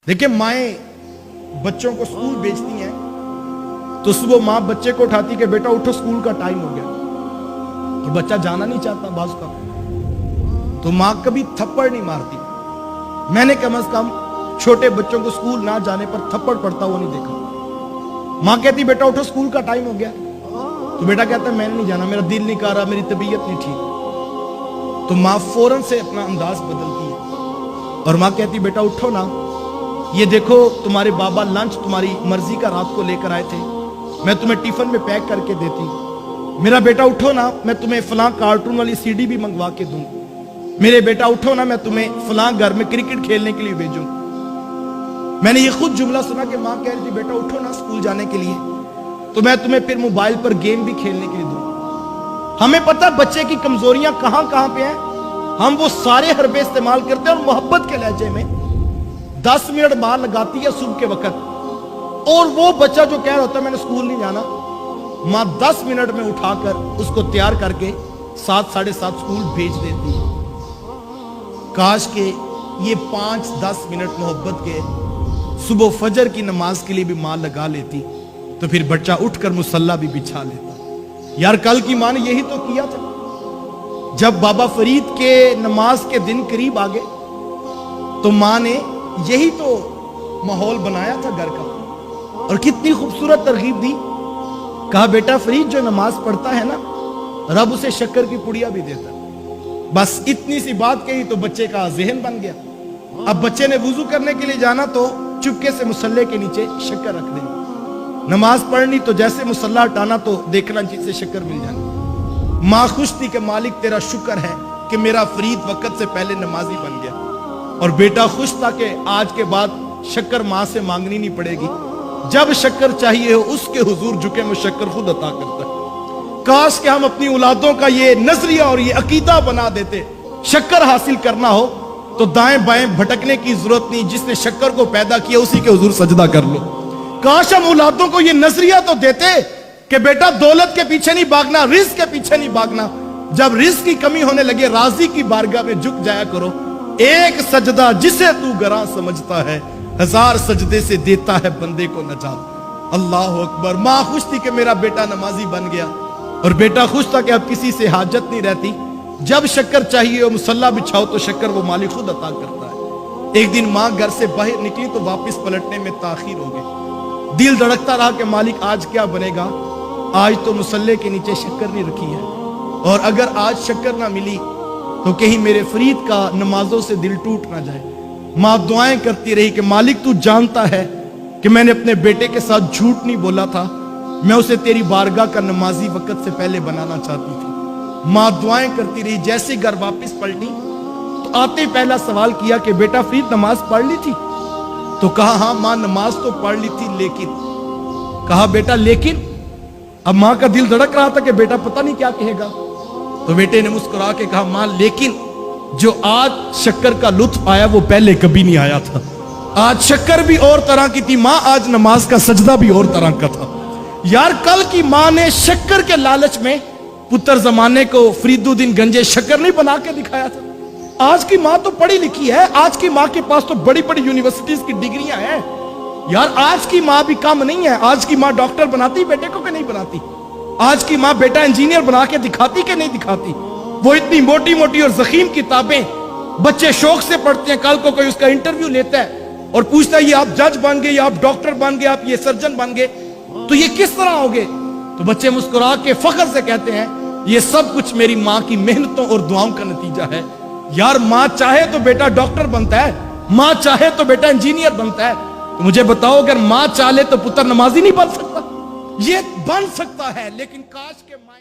देखिए माएँ बच्चों को स्कूल भेजती हैं तो सुबह माँ बच्चे को उठाती कि बेटा उठो स्कूल का टाइम हो गया, तो बच्चा जाना नहीं चाहता बाज का, तो माँ कभी थप्पड़ नहीं मारती। मैंने कम से कम छोटे बच्चों को स्कूल ना जाने पर थप्पड़ पड़ता हुआ नहीं देखा। माँ कहती बेटा उठो स्कूल का टाइम हो गया, तो बेटा कहता मैंने नहीं जाना, मेरा दिल नहीं कर रहा, मेरी तबीयत नहीं ठीक। तो माँ फौरन से अपना अंदाज बदलती है और माँ कहती बेटा उठो ना, ये देखो तुम्हारे बाबा लंच तुम्हारी मर्जी का रात को लेकर आए थे, मैं तुम्हें टिफिन में पैक करके देती। मेरा बेटा उठो ना, मैं तुम्हें फलां कार्टून वाली सीडी भी मंगवा के दूं। मेरे बेटा उठो ना, मैं तुम्हें फलां घर में क्रिकेट खेलने के लिए भेजूं। मैंने ये खुद जुमला सुना कि माँ कह रही थी बेटा उठो ना स्कूल जाने के लिए, तो मैं तुम्हें फिर मोबाइल पर गेम भी खेलने के लिए दूं। हमें पता बच्चे की कमजोरियां कहां कहां पे हैं, हम वो सारे हरबे इस्तेमाल करते हैं और मोहब्बत के लहजे में 10 मिनट मार लगाती है सुबह के वक्त, और वो बच्चा जो कह रहा होता है मैंने स्कूल नहीं जाना, माँ 10 मिनट में उठाकर उसको तैयार करके 7 साढ़े 7 स्कूल भेज देती है। काश के ये 5-10 मिनट मोहब्बत के सुबह फजर की नमाज के लिए भी माँ लगा लेती, तो फिर बच्चा उठकर मुसल्ला भी बिछा लेता। यार कल की माँ ने यही तो किया था। जब बाबा फरीद के नमाज के दिन करीब आ गए तो माँ ने यही तो माहौल बनाया था घर का, और कितनी खूबसूरत तरगीब दी। कहा बेटा फरीद जो नमाज पढ़ता है ना, रब उसे शक्कर की पुड़िया भी देता। बस इतनी सी बात कही तो बच्चे का ज़हन बन गया। अब बच्चे ने वुजू करने के लिए जाना तो चुपके से मुसल्ले के नीचे शक्कर रख देनी, नमाज पढ़नी तो जैसे मुसल्ला हटाना तो देखना जिससे शक्कर मिल जानी। माँ खुश थी कि मालिक तेरा शुक्र है कि मेरा फरीद वक्त से पहले नमाजी बन गया, और बेटा खुश था कि आज के बाद शक्कर माँ से मांगनी नहीं पड़ेगी, जब शक्कर चाहिए हो उसके हुजूर झुके में शक्कर खुद अता करता है। काश कि हम अपनी औलादों का ये नजरिया और ये अकीदा बना देते, शक्कर हासिल करना हो तो दाएं बाएं भटकने की जरूरत नहीं, जिसने शक्कर को पैदा किया उसी के हुजूर सजदा कर लो। काश हम औलादों को ये नजरिया तो देते कि बेटा दौलत के पीछे नहीं भागना, रिस्क के पीछे नहीं भागना, जब रिस्क की कमी होने लगे राजी की बारगाह में झुक जाया करो। एक सजदा जिसे तू गरा समझता है, 1000 सजदे से देता है बंदे को नजात। अल्लाह अकबर। माँ खुश थी कि मेरा बेटा नमाजी बन गया, और बेटा खुश था कि अब किसी से हाजत नहीं रहती, जब शक्कर चाहिए हो मुसल्ला बिछाओ तो शक्कर वो मालिक खुद अता करता है। एक दिन माँ घर से बाहर निकली तो वापस पलटने में ताखीर हो गई। दिल धड़कता रहा कि मालिक आज क्या बनेगा, आज तो मुसल्ले के नीचे शक्कर नहीं रखी है, और अगर आज शक्कर ना मिली तो कहीं मेरे फरीद का नमाजों से दिल टूट ना जाए। माँ दुआएं करती रही कि मालिक तू जानता है कि मैंने अपने बेटे के साथ झूठ नहीं बोला था, मैं उसे तेरी बारगाह का नमाजी वक्त से पहले बनाना चाहती थी। माँ दुआएं करती रही। जैसे घर वापस पलटी तो आते पहला सवाल किया कि बेटा फरीद नमाज पढ़ ली थी? तो कहा हाँ माँ नमाज तो पढ़ ली थी, लेकिन। कहा बेटा लेकिन? अब माँ का दिल धड़क रहा था कि बेटा पता नहीं क्या कहेगा, तो बेटे ने मुस्कुरा के कहा माँ लेकिन जो आज शक्कर का लुत्फ आया वो पहले कभी नहीं आया था। आज शक्कर भी और तरह की थी माँ, आज नमाज का सजदा भी और तरह का था। यार कल की माँ ने शक्कर के लालच में पुत्र जमाने को फरीदुद्दीन गंजे शक्कर नहीं बना के दिखाया था। आज की माँ तो पढ़ी लिखी है, आज की माँ के पास तो बड़ी बड़ी यूनिवर्सिटीज की डिग्रियां हैं। यार आज की माँ भी कम नहीं है। आज की माँ डॉक्टर बनाती बेटे को कि नहीं बनाती? आज की माँ बेटा इंजीनियर बना के दिखाती कि नहीं दिखाती? वो इतनी मोटी मोटी और जखीम किताबें बच्चे शौक से पढ़ते हैं, कल को कोई उसका इंटरव्यू लेता है और पूछता है ये आप जज बन गए, या आप डॉक्टर बन गए, आप ये सर्जन बन गए, तो ये किस तरह होगे? तो बच्चे मुस्कुरा के फख्र से कहते हैं ये सब कुछ मेरी माँ की मेहनतों और दुआओं का नतीजा है। यार माँ चाहे तो बेटा डॉक्टर बनता है, माँ चाहे तो बेटा इंजीनियर बनता है, तो मुझे बताओ अगर माँ चाहे तो पुत्र नमाजी नहीं बन सकता? ये बन सकता है, लेकिन काश के माँ